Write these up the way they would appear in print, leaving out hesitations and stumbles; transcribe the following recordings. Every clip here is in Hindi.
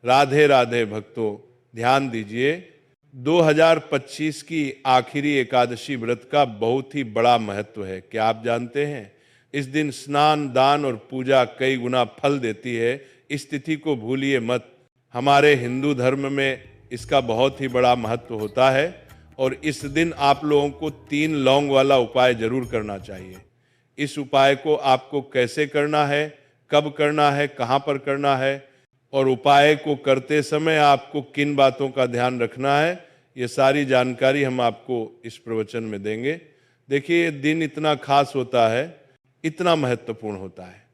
राधे राधे भक्तों, ध्यान दीजिए। 2025 की आखिरी एकादशी व्रत का बहुत ही बड़ा महत्व है। क्या आप जानते हैं? इस दिन स्नान, दान और पूजा कई गुना फल देती है। इस तिथि को भूलिए मत। हमारे हिंदू धर्म में इसका बहुत ही बड़ा महत्व होता है और इस दिन आप लोगों को 3 लौंग वाला उपाय जरूर करना चाहिए। इस उपाय को आपको कैसे करना है, कब करना है, कहाँ पर करना है और उपाय को करते समय आपको किन बातों का ध्यान रखना है, ये सारी जानकारी हम आपको इस प्रवचन में देंगे। देखिए, ये दिन इतना खास होता है, इतना महत्वपूर्ण होता है।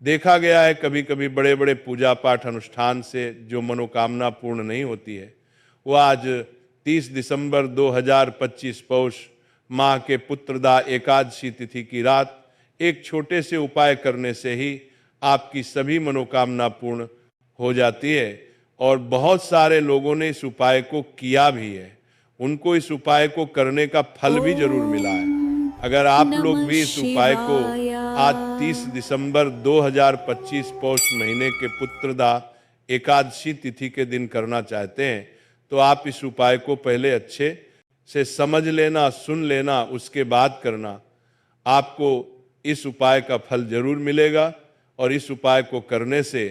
देखा गया है कभी कभी बड़े बड़े पूजा पाठ अनुष्ठान से जो मनोकामना पूर्ण नहीं होती है, वो आज 30 दिसंबर 2025 पौष माह के पुत्रदा एकादशी तिथि की रात एक छोटे से उपाय करने से ही आपकी सभी मनोकामना पूर्ण हो जाती है। और बहुत सारे लोगों ने इस उपाय को किया भी है, उनको इस उपाय को करने का फल भी जरूर मिला है। अगर आप लोग भी इस उपाय को आज 30 दिसंबर 2025 पौष महीने के पुत्रदा एकादशी तिथि के दिन करना चाहते हैं, तो आप इस उपाय को पहले अच्छे से समझ लेना, सुन लेना, उसके बाद करना। आपको इस उपाय का फल जरूर मिलेगा और इस उपाय को करने से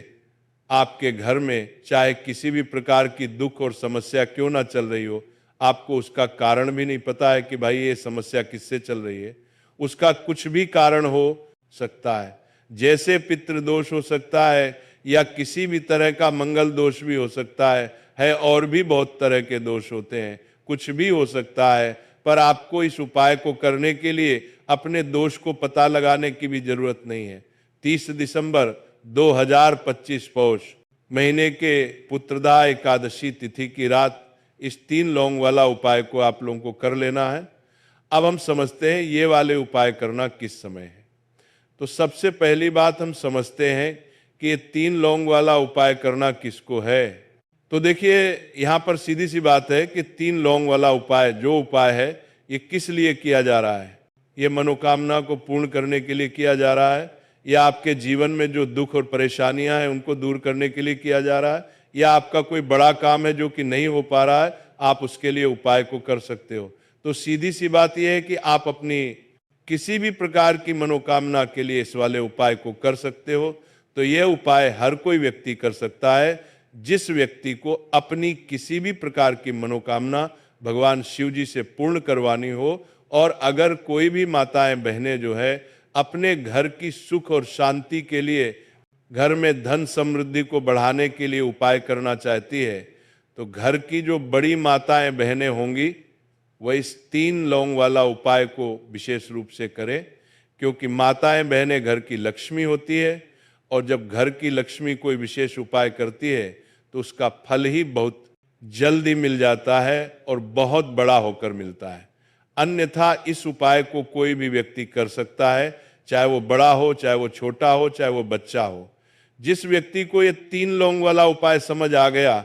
आपके घर में चाहे किसी भी प्रकार की दुख और समस्या क्यों ना चल रही हो, आपको उसका कारण भी नहीं पता है कि भाई ये समस्या किससे चल रही है, उसका कुछ भी कारण हो सकता है। जैसे पितृदोष हो सकता है या किसी भी तरह का मंगल दोष भी हो सकता है और भी बहुत तरह के दोष होते हैं, कुछ भी हो सकता है। पर आपको इस उपाय को करने के लिए अपने दोष को पता लगाने की भी जरूरत नहीं है। 30 दिसंबर 2025 पौष महीने के पुत्रदा एकादशी तिथि की रात इस 3 लौंग वाला उपाय को आप लोगों को कर लेना है। अब हम समझते हैं ये वाले उपाय करना किस समय है। तो सबसे पहली बात हम समझते हैं कि ये 3 लौंग वाला उपाय करना किसको है। तो देखिए, यहाँ पर सीधी सी बात है कि 3 लौंग वाला उपाय जो उपाय है, ये किस लिए किया जा रहा है। ये मनोकामना को पूर्ण करने के लिए किया जा रहा है, या आपके जीवन में जो दुख और परेशानियां हैं उनको दूर करने के लिए किया जा रहा है, या आपका कोई बड़ा काम है जो कि नहीं हो पा रहा है, आप उसके लिए उपाय को कर सकते हो। तो सीधी सी बात यह है कि आप अपनी किसी भी प्रकार की मनोकामना के लिए इस वाले उपाय को कर सकते हो। तो यह उपाय हर कोई व्यक्ति कर सकता है जिस व्यक्ति को अपनी किसी भी प्रकार की मनोकामना भगवान शिव जी से पूर्ण करवानी हो। और अगर कोई भी माताएं बहनें जो है अपने घर की सुख और शांति के लिए, घर में धन समृद्धि को बढ़ाने के लिए उपाय करना चाहती है, तो घर की जो बड़ी माताएं बहनें होंगी वह इस 3 लौंग वाला उपाय को विशेष रूप से करें, क्योंकि माताएं बहनें घर की लक्ष्मी होती है और जब घर की लक्ष्मी कोई विशेष उपाय करती है तो उसका फल ही बहुत जल्दी मिल जाता है और बहुत बड़ा होकर मिलता है। अन्यथा इस उपाय को कोई भी व्यक्ति कर सकता है, चाहे वो बड़ा हो, चाहे वो छोटा हो, चाहे वो बच्चा हो। जिस व्यक्ति को ये 3 लौंग वाला उपाय समझ आ गया,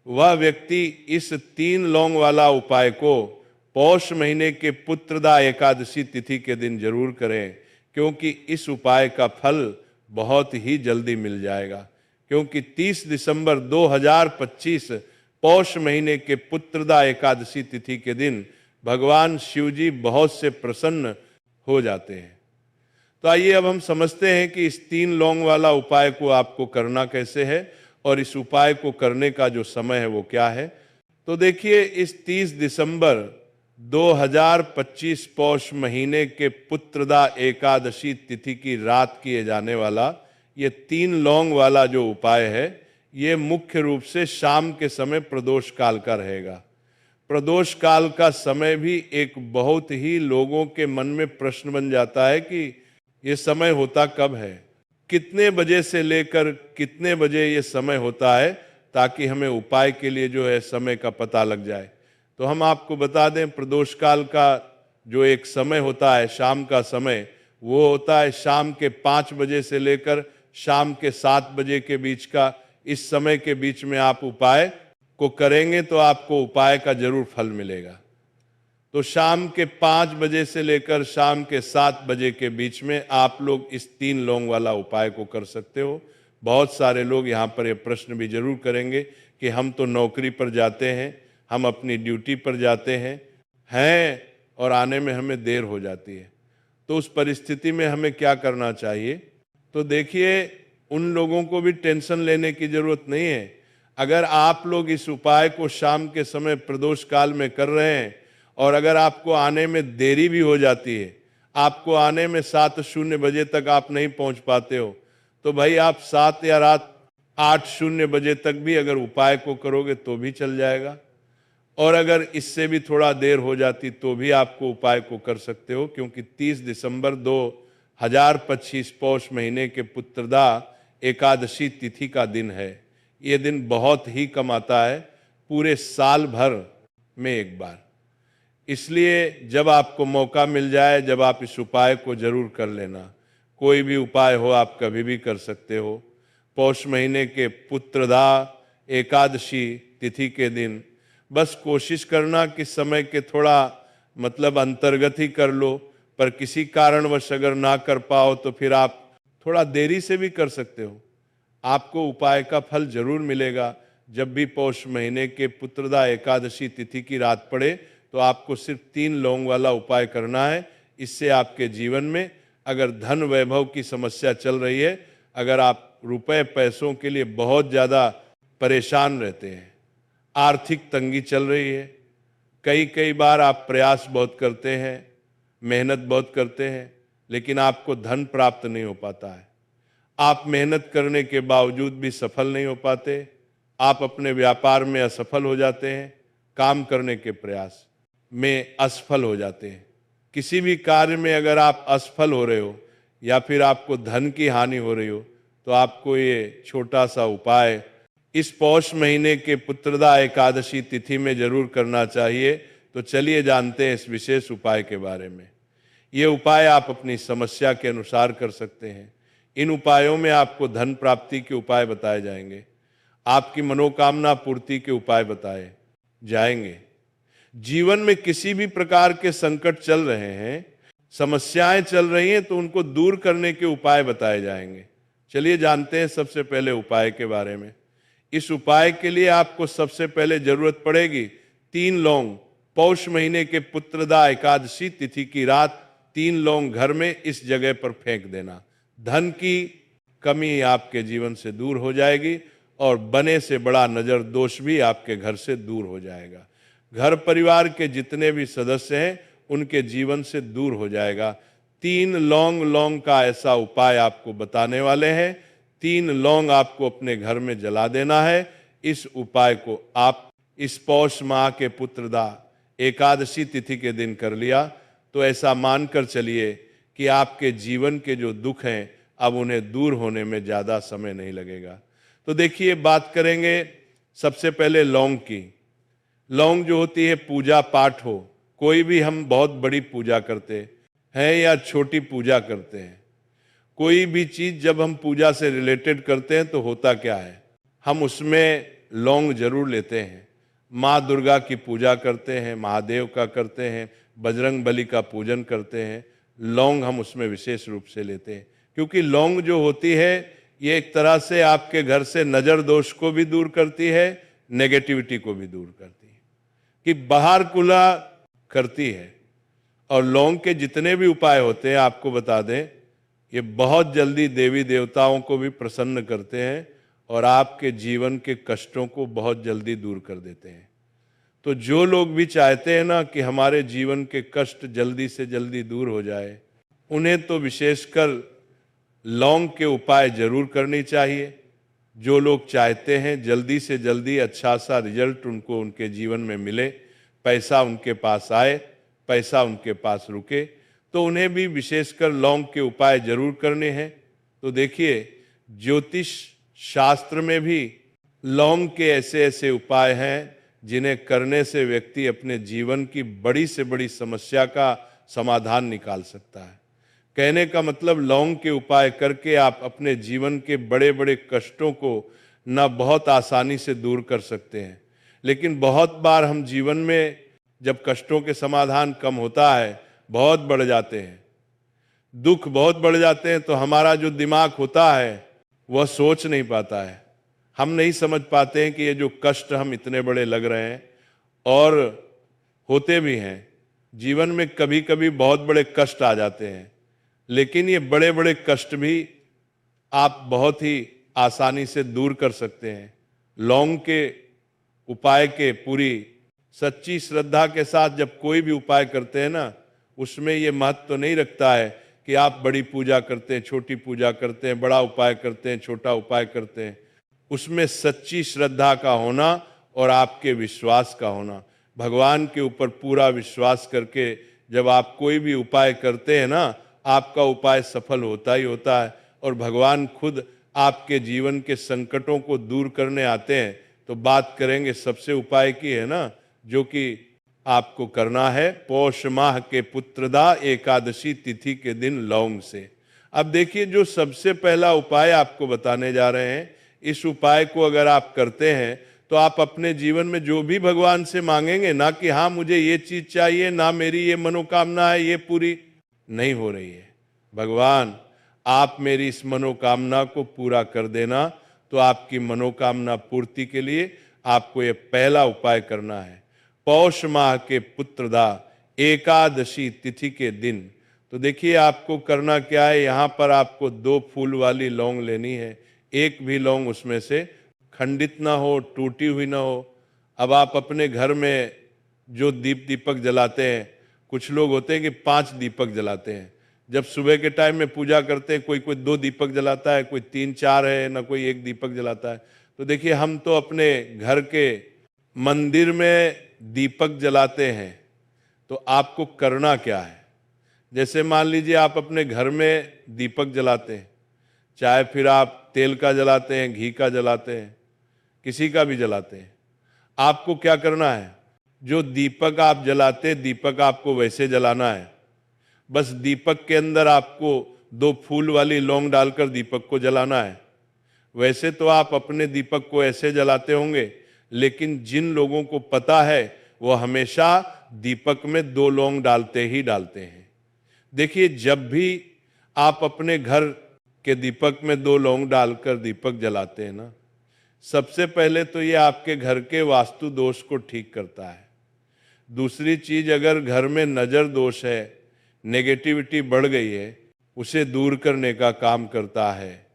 वह व्यक्ति इस 3 लौंग वाला उपाय को पौष महीने के पुत्रदा एकादशी तिथि के दिन जरूर करें, क्योंकि इस उपाय का फल बहुत ही जल्दी मिल जाएगा। क्योंकि 30 दिसंबर 2025 पौष महीने के पुत्रदा एकादशी तिथि के दिन भगवान शिव जी बहुत से प्रसन्न हो जाते हैं। तो आइए अब हम समझते हैं कि इस 3 लौंग वाला उपाय को आपको करना कैसे है और इस उपाय को करने का जो समय है वो क्या है। तो देखिए, इस 30 दिसंबर 2025 पौष महीने के पुत्रदा एकादशी तिथि की रात किए जाने वाला ये 3 लौंग वाला जो उपाय है, ये मुख्य रूप से शाम के समय प्रदोष काल का रहेगा। प्रदोष काल का समय भी एक बहुत ही लोगों के मन में प्रश्न बन जाता है कि ये समय होता कब है, कितने बजे से लेकर कितने बजे ये समय होता है, ताकि हमें उपाय के लिए जो है समय का पता लग जाए। तो हम आपको बता दें, प्रदोष काल का जो एक समय होता है, शाम का समय, वो होता है शाम के 5 बजे से लेकर शाम के 7 बजे के बीच का। इस समय के बीच में आप उपाय को करेंगे तो आपको उपाय का जरूर फल मिलेगा। तो शाम के 5 बजे से लेकर शाम के 7 बजे के बीच में आप लोग इस 3 लौंग वाला उपाय को कर सकते हो। बहुत सारे लोग यहाँ पर ये प्रश्न भी जरूर करेंगे कि हम तो नौकरी पर जाते हैं, हम अपनी ड्यूटी पर जाते हैं और आने में हमें देर हो जाती है, तो उस परिस्थिति में हमें क्या करना चाहिए। तो देखिए, उन लोगों को भी टेंशन लेने की जरूरत नहीं है। अगर आप लोग इस उपाय को शाम के समय प्रदोष काल में कर रहे हैं और अगर आपको आने में देरी भी हो जाती है, आपको आने में 7:00 बजे तक आप नहीं पहुंच पाते हो, तो भाई आप 7 या रात 8:00 बजे तक भी अगर उपाय को करोगे तो भी चल जाएगा। और अगर इससे भी थोड़ा देर हो जाती तो भी आपको उपाय को कर सकते हो, क्योंकि 30 दिसंबर 2025 पौष महीने के पुत्रदा एकादशी तिथि का दिन है। ये दिन बहुत ही कम आता है, पूरे साल भर में एक बार। इसलिए जब आपको मौका मिल जाए, जब आप इस उपाय को जरूर कर लेना। कोई भी उपाय हो आप कभी भी कर सकते हो। पौष महीने के पुत्रदा एकादशी तिथि के दिन बस कोशिश करना कि समय के थोड़ा अंतर्गत ही कर लो, पर किसी कारणवश अगर ना कर पाओ तो फिर आप थोड़ा देरी से भी कर सकते हो। आपको उपाय का फल जरूर मिलेगा। जब भी पौष महीने के पुत्रदा एकादशी तिथि की रात पड़े तो आपको सिर्फ 3 लौंग वाला उपाय करना है। इससे आपके जीवन में अगर धन वैभव की समस्या चल रही है, अगर आप रुपए पैसों के लिए बहुत ज़्यादा परेशान रहते हैं, आर्थिक तंगी चल रही है, कई बार आप प्रयास बहुत करते हैं, मेहनत बहुत करते हैं, लेकिन आपको धन प्राप्त नहीं हो पाता है, आप मेहनत करने के बावजूद भी सफल नहीं हो पाते, आप अपने व्यापार में असफल हो जाते हैं, काम करने के प्रयास में असफल हो जाते हैं, किसी भी कार्य में अगर आप असफल हो रहे हो या फिर आपको धन की हानि हो रही हो, तो आपको ये छोटा सा उपाय इस पौष महीने के पुत्रदा एकादशी तिथि में जरूर करना चाहिए। तो चलिए जानते हैं इस विशेष उपाय के बारे में। ये उपाय आप अपनी समस्या के अनुसार कर सकते हैं। इन उपायों में आपको धन प्राप्ति के उपाय बताए जाएंगे, आपकी मनोकामना पूर्ति के उपाय बताए जाएंगे। जीवन में किसी भी प्रकार के संकट चल रहे हैं, समस्याएं चल रही हैं, तो उनको दूर करने के उपाय बताए जाएंगे। चलिए जानते हैं सबसे पहले उपाय के बारे में। इस उपाय के लिए आपको सबसे पहले जरूरत पड़ेगी 3 लौंग। पौष महीने के पुत्रदा एकादशी तिथि की रात 3 लौंग घर में इस जगह पर फेंक देना। धन की कमी आपके जीवन से दूर हो जाएगी और बने से बड़ा नजर दोष भी आपके घर से दूर हो जाएगा। घर परिवार के जितने भी सदस्य हैं उनके जीवन से दूर हो जाएगा। 3 लौंग का ऐसा उपाय आपको बताने वाले हैं। 3 लौंग आपको अपने घर में जला देना है। इस उपाय को आप इस पौष माह के पुत्रदा एकादशी तिथि के दिन कर लिया तो ऐसा मानकर चलिए कि आपके जीवन के जो दुख हैं अब उन्हें दूर होने में ज़्यादा समय नहीं लगेगा। तो देखिए, बात करेंगे सबसे पहले लौंग की। लौंग जो होती है, पूजा पाठ हो, कोई भी हम बहुत बड़ी पूजा करते हैं या छोटी पूजा करते हैं, कोई भी चीज़ जब हम पूजा से रिलेटेड करते हैं तो होता क्या है, हम उसमें लौंग जरूर लेते हैं। माँ दुर्गा की पूजा करते हैं, महादेव का करते हैं, बजरंग बली का पूजन करते हैं, लौंग हम उसमें विशेष रूप से लेते हैं, क्योंकि लौंग जो होती है ये एक तरह से आपके घर से नज़र दोष को भी दूर करती है, नेगेटिविटी को भी दूर करती है, कि बाहर कुला करती है। और लौंग के जितने भी उपाय होते हैं आपको बता दें, ये बहुत जल्दी देवी देवताओं को भी प्रसन्न करते हैं और आपके जीवन के कष्टों को बहुत जल्दी दूर कर देते हैं। तो जो लोग भी चाहते हैं ना कि हमारे जीवन के कष्ट जल्दी से जल्दी दूर हो जाए, उन्हें तो विशेषकर लौंग के उपाय जरूर करनी चाहिए। जो लोग चाहते हैं जल्दी से जल्दी अच्छा सा रिजल्ट उनको उनके जीवन में मिले, पैसा उनके पास आए, पैसा उनके पास रुके, तो उन्हें भी विशेषकर लौंग के उपाय जरूर करने हैं। तो देखिए, ज्योतिष शास्त्र में भी लौंग के ऐसे ऐसे उपाय हैं जिन्हें करने से व्यक्ति अपने जीवन की बड़ी से बड़ी समस्या का समाधान निकाल सकता है। कहने का मतलब, लौंग के उपाय करके आप अपने जीवन के बड़े बड़े कष्टों को न बहुत आसानी से दूर कर सकते हैं, लेकिन बहुत बार हम जीवन में जब कष्टों के समाधान कम होता है, बहुत बढ़ जाते हैं, दुख बहुत बढ़ जाते हैं, तो हमारा जो दिमाग होता है वह सोच नहीं पाता है। हम नहीं समझ पाते हैं कि ये जो कष्ट हम इतने बड़े लग रहे हैं, और होते भी हैं जीवन में, कभी कभी बहुत बड़े कष्ट आ जाते हैं, लेकिन ये बड़े बड़े कष्ट भी आप बहुत ही आसानी से दूर कर सकते हैं। लौंग के उपाय के पूरी सच्ची श्रद्धा के साथ जब कोई भी उपाय करते हैं ना, उसमें ये महत्व नहीं रखता है कि आप बड़ी पूजा करते हैं, छोटी पूजा करते हैं, बड़ा उपाय करते हैं, छोटा उपाय करते हैं। उसमें सच्ची श्रद्धा का होना और आपके विश्वास का होना, भगवान के ऊपर पूरा विश्वास करके जब आप कोई भी उपाय करते हैं ना, आपका उपाय सफल होता ही होता है, और भगवान खुद आपके जीवन के संकटों को दूर करने आते हैं। तो बात करेंगे सबसे उपाय की, है ना, जो कि आपको करना है पौष माह के पुत्रदा एकादशी तिथि के दिन लौंग से। अब देखिए, जो सबसे पहला उपाय आपको बताने जा रहे हैं, इस उपाय को अगर आप करते हैं तो आप अपने जीवन में जो भी भगवान से मांगेंगे ना, कि हाँ मुझे ये चीज चाहिए, ना मेरी ये मनोकामना है ये पूरी नहीं हो रही है, भगवान आप मेरी इस मनोकामना को पूरा कर देना, तो आपकी मनोकामना पूर्ति के लिए आपको ये पहला उपाय करना है। पौष माह के पुत्रदा एकादशी तिथि के दिन, तो देखिए आपको करना क्या है। यहाँ पर आपको 2 फूल वाली लौंग लेनी है, एक भी लौंग उसमें से खंडित ना हो, टूटी हुई ना हो। अब आप अपने घर में जो दीपक जलाते हैं, कुछ लोग होते हैं कि 5 दीपक जलाते हैं। जब सुबह के टाइम में पूजा करते हैं, कोई 2 दीपक जलाता है, कोई 3-4 है, ना कोई 1 दीपक जलाता है। तो देखिए, हम तो अपने घर के मंदिर में दीपक जलाते हैं। तो आपको करना क्या है, जैसे मान लीजिए आप अपने घर में दीपक जलाते हैं, चाहे फिर आप तेल का जलाते हैं, घी का जलाते हैं, किसी का भी जलाते हैं, आपको क्या करना है, जो दीपक आप जलाते, दीपक आपको वैसे जलाना है। बस दीपक के अंदर आपको 2 फूल वाली लौंग डालकर दीपक को जलाना है। वैसे तो आप अपने दीपक को ऐसे जलाते होंगे, लेकिन जिन लोगों को पता है वो हमेशा दीपक में 2 लौंग डालते ही डालते हैं। देखिए, जब भी आप अपने घर के दीपक में 2 लौंग डालकर दीपक जलाते हैं ना, सबसे पहले तो ये आपके घर के वास्तु दोष को ठीक करता है। दूसरी चीज, अगर घर में नजर दोष है, नेगेटिविटी बढ़ गई है, उसे दूर करने का काम करता है।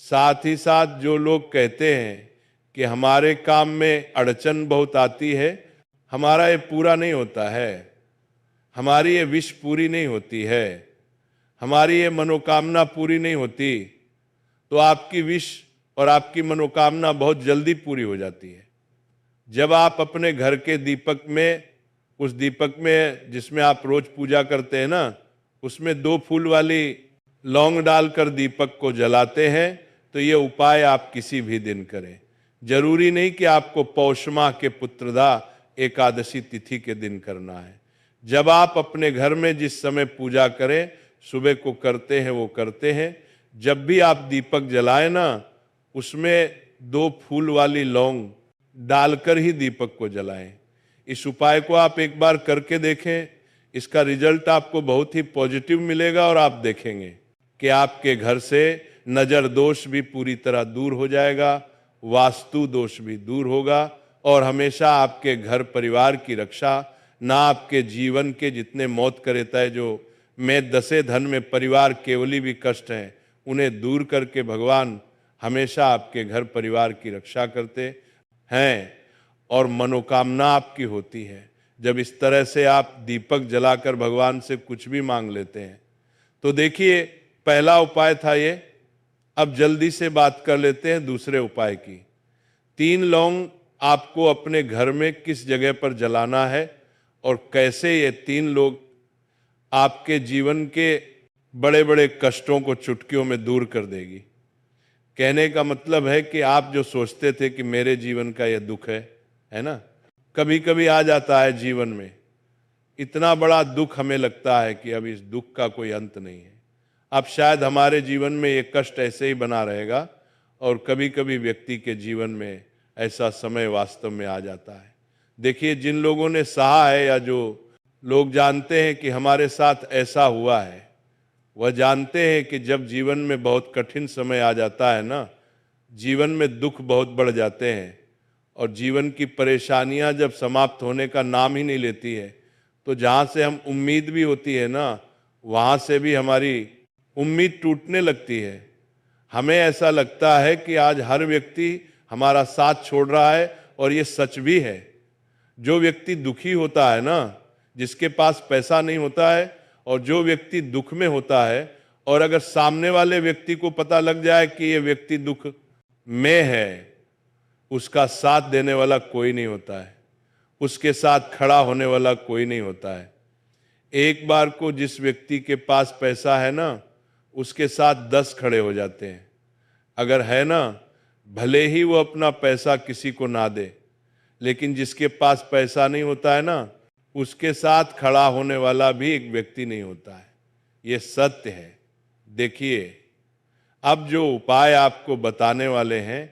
साथ ही साथ जो लोग कहते हैं कि हमारे काम में अड़चन बहुत आती है, हमारा ये पूरा नहीं होता है, हमारी ये विश पूरी नहीं होती है, हमारी ये मनोकामना पूरी नहीं होती, तो आपकी विश और आपकी मनोकामना बहुत जल्दी पूरी हो जाती है। जब आप अपने घर के दीपक में, उस दीपक में जिसमें आप रोज पूजा करते हैं ना, उसमें 2 फूल वाली लौंग डालकर दीपक को जलाते हैं, तो ये उपाय आप किसी भी दिन करें। जरूरी नहीं कि आपको पौष माह के पुत्रदा एकादशी तिथि के दिन करना है। जब आप अपने घर में जिस समय पूजा करें, सुबह को करते हैं वो करते हैं। जब भी आप दीपक जलाएं ना, उसमें 2 फूल वाली लौंग डालकर ही दीपक को जलाएं। इस उपाय को आप एक बार करके देखें, इसका रिजल्ट आपको बहुत ही पॉजिटिव मिलेगा, और आप देखेंगे कि आपके घर से नजर दोष भी पूरी तरह दूर हो जाएगा, वास्तु दोष भी दूर होगा, और हमेशा आपके घर परिवार की रक्षा, ना आपके जीवन के जितने मौत का रहता है, जो मैं दसे धन में परिवार केवली भी कष्ट हैं, उन्हें दूर करके भगवान हमेशा आपके घर परिवार की रक्षा करते हैं, और मनोकामना आपकी होती है। जब इस तरह से आप दीपक जलाकर भगवान से कुछ भी मांग लेते हैं। तो देखिए, पहला उपाय था ये। अब जल्दी से बात कर लेते हैं दूसरे उपाय की। 3 लौंग आपको अपने घर में किस जगह पर जलाना है, और कैसे ये 3 लोग आपके जीवन के बड़े बड़े कष्टों को चुटकियों में दूर कर देगी। कहने का मतलब है कि आप जो सोचते थे कि मेरे जीवन का यह दुख है ना, कभी कभी आ जाता है जीवन में, इतना बड़ा दुख हमें लगता है कि अब इस दुख का कोई अंत नहीं है। अब शायद हमारे जीवन में ये कष्ट ऐसे ही बना रहेगा, और कभी कभी व्यक्ति के जीवन में ऐसा समय वास्तव में आ जाता है। देखिए, जिन लोगों ने सहा है, या जो लोग जानते हैं कि हमारे साथ ऐसा हुआ है, वह जानते हैं कि जब जीवन में बहुत कठिन समय आ जाता है ना, जीवन में दुख बहुत बढ़ जाते हैं और जीवन की परेशानियां जब समाप्त होने का नाम ही नहीं लेती है, तो जहाँ से हम उम्मीद भी होती है ना, वहाँ से भी हमारी उम्मीद टूटने लगती है। हमें ऐसा लगता है कि आज हर व्यक्ति हमारा साथ छोड़ रहा है, और ये सच भी है। जो व्यक्ति दुखी होता है ना, जिसके पास पैसा नहीं होता है, और जो व्यक्ति दुख में होता है, और अगर सामने वाले व्यक्ति को पता लग जाए कि ये व्यक्ति दुख में है, उसका साथ देने वाला कोई नहीं होता है, उसके साथ खड़ा होने वाला कोई नहीं होता है। एक बार को जिस व्यक्ति के पास पैसा है ना, उसके साथ 10 खड़े हो जाते हैं। अगर है ना, भले ही वो अपना पैसा किसी को ना दे, लेकिन जिसके पास पैसा नहीं होता है ना, उसके साथ खड़ा होने वाला भी एक व्यक्ति नहीं होता है। ये सत्य है। देखिए, अब जो उपाय आपको बताने वाले हैं,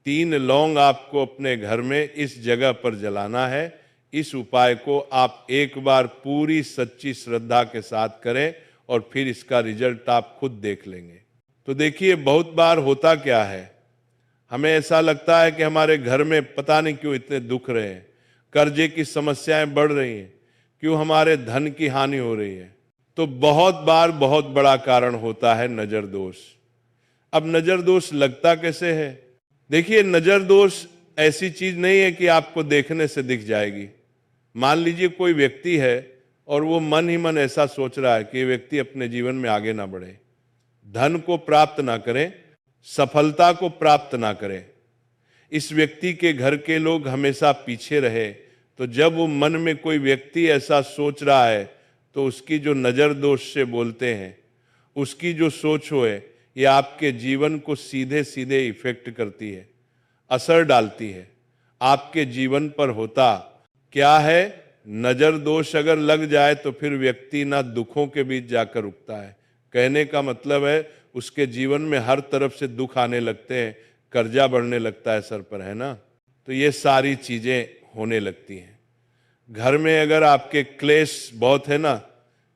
3 लौंग आपको अपने घर में इस जगह पर जलाना है। इस उपाय को आप एक बार पूरी सच्ची श्रद्धा के साथ करें और फिर इसका रिजल्ट आप खुद देख लेंगे। तो देखिए, बहुत बार होता क्या है, हमें ऐसा लगता है कि हमारे घर में पता नहीं क्यों इतने दुख रहे हैं, कर्जे की समस्याएं बढ़ रही हैं, क्यों हमारे धन की हानि हो रही है। तो बहुत बार बहुत बड़ा कारण होता है नजर दोष। अब नजर दोष लगता कैसे है? देखिए, नजर दोष ऐसी चीज नहीं है कि आपको देखने से दिख जाएगी। मान लीजिए कोई व्यक्ति है और वो मन ही मन ऐसा सोच रहा है कि ये व्यक्ति अपने जीवन में आगे ना बढ़े, धन को प्राप्त ना करे, सफलता को प्राप्त ना करे, इस व्यक्ति के घर के लोग हमेशा पीछे रहे। तो जब वो मन में कोई व्यक्ति ऐसा सोच रहा है, तो उसकी जो नजर दोष से बोलते हैं, उसकी जो सोच हो है, ये आपके जीवन को सीधे सीधे इफेक्ट करती है, असर डालती है। आपके जीवन पर होता क्या है? नजर दोष अगर लग जाए तो फिर व्यक्ति ना दुखों के बीच जाकर रुकता है। कहने का मतलब है, उसके जीवन में हर तरफ से दुख आने लगते हैं, कर्जा बढ़ने लगता है सर पर, है ना। तो ये सारी चीजें होने लगती हैं। घर में अगर आपके क्लेश बहुत है ना,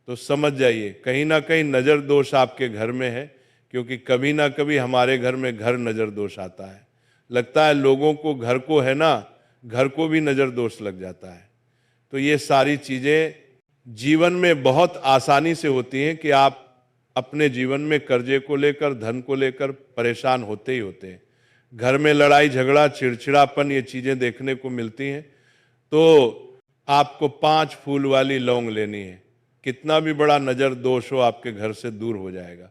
तो समझ जाइए कहीं ना कहीं नजर दोष आपके घर में है, क्योंकि कभी ना कभी हमारे घर में घर नजर दोष आता है। लगता है लोगों को घर को है ना, घर को भी नजर दोष लग जाता है। तो ये सारी चीजें जीवन में बहुत आसानी से होती हैं कि आप अपने जीवन में कर्जे को लेकर, धन को लेकर परेशान होते ही होते हैं। घर में लड़ाई झगड़ा, चिड़चिड़ापन, ये चीजें देखने को मिलती हैं। तो आपको 5 फूल वाली लौंग लेनी है। कितना भी बड़ा नजर दोष हो, आपके घर से दूर हो जाएगा।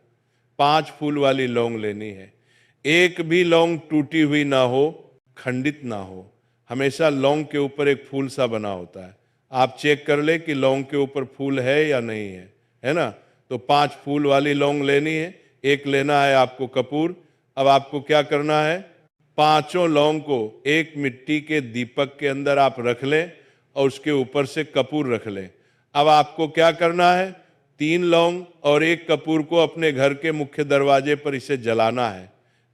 5 फूल वाली लौंग लेनी है। एक भी लौंग टूटी हुई ना हो, खंडित ना हो। हमेशा लौंग के ऊपर एक फूल सा बना होता है। आप चेक कर ले कि लौंग के ऊपर फूल है या नहीं है ना। तो 5 फूल वाली लौंग लेनी है। एक लेना है आपको कपूर। अब आपको क्या करना है? 5 लौंग को एक मिट्टी के दीपक के अंदर आप रख लें और उसके ऊपर से कपूर रख लें। अब आपको क्या करना है? 3 लौंग और 1 कपूर को अपने घर के मुख्य दरवाजे पर इसे जलाना है।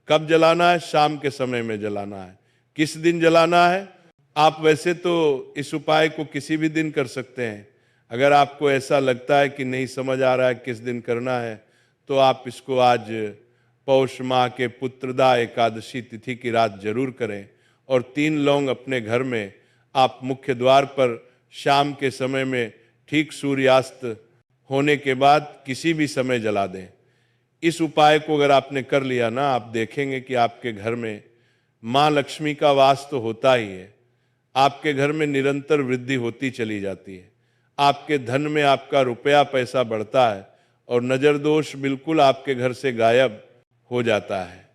कब जलाना है? शाम के समय में जलाना है। किस दिन जलाना है? आप वैसे तो इस उपाय को किसी भी दिन कर सकते हैं। अगर आपको ऐसा लगता है कि नहीं समझ आ रहा है किस दिन करना है, तो आप इसको आज पौष माह के पुत्रदा एकादशी तिथि की रात जरूर करें और 3 लौंग अपने घर में आप मुख्य द्वार पर शाम के समय में ठीक सूर्यास्त होने के बाद किसी भी समय जला दें। इस उपाय को अगर आपने कर लिया ना, आप देखेंगे कि आपके घर में माँ लक्ष्मी का वास तो होता ही है। आपके घर में निरंतर वृद्धि होती चली जाती है। आपके धन में आपका रुपया पैसा बढ़ता है और नजर दोष बिल्कुल आपके घर से गायब हो जाता है।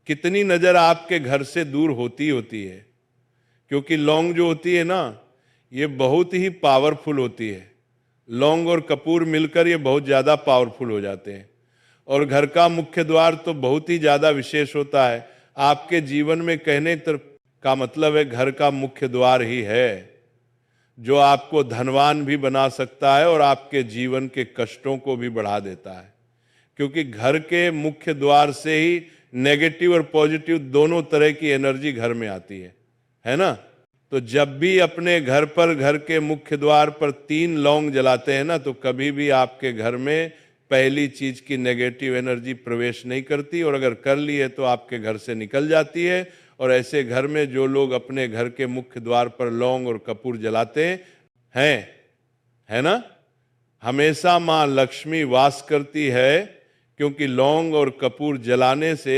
कितनी नजर आपके घर से दूर होती है, क्योंकि लौंग जो होती है ना, ये बहुत ही पावरफुल होती है। लौंग और कपूर मिलकर ये बहुत ज़्यादा पावरफुल हो जाते हैं। और घर का मुख्य द्वार तो बहुत ही ज़्यादा विशेष होता है। आपके जीवन में कहने का मतलब है घर का मुख्य द्वार ही है, जो आपको धनवान भी बना सकता है और आपके जीवन के कष्टों को भी बढ़ा देता है। क्योंकि घर के मुख्य द्वार से ही नेगेटिव और पॉजिटिव दोनों तरह की एनर्जी घर में आती है ना। तो जब भी अपने घर पर, घर के मुख्य द्वार पर 3 लौंग जलाते हैं ना, तो कभी भी आपके घर में पहली चीज की नेगेटिव एनर्जी प्रवेश नहीं करती, और अगर कर ली है तो आपके घर से निकल जाती है। और ऐसे घर में जो लोग अपने घर के मुख्य द्वार पर लौंग और कपूर जलाते हैं, है ना, हमेशा माँ लक्ष्मी वास करती है, क्योंकि लौंग और कपूर जलाने से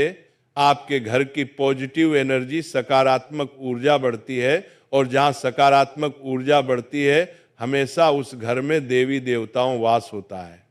आपके घर की पॉजिटिव एनर्जी, सकारात्मक ऊर्जा बढ़ती है। और जहाँ सकारात्मक ऊर्जा बढ़ती है, हमेशा उस घर में देवी देवताओं वास होता है।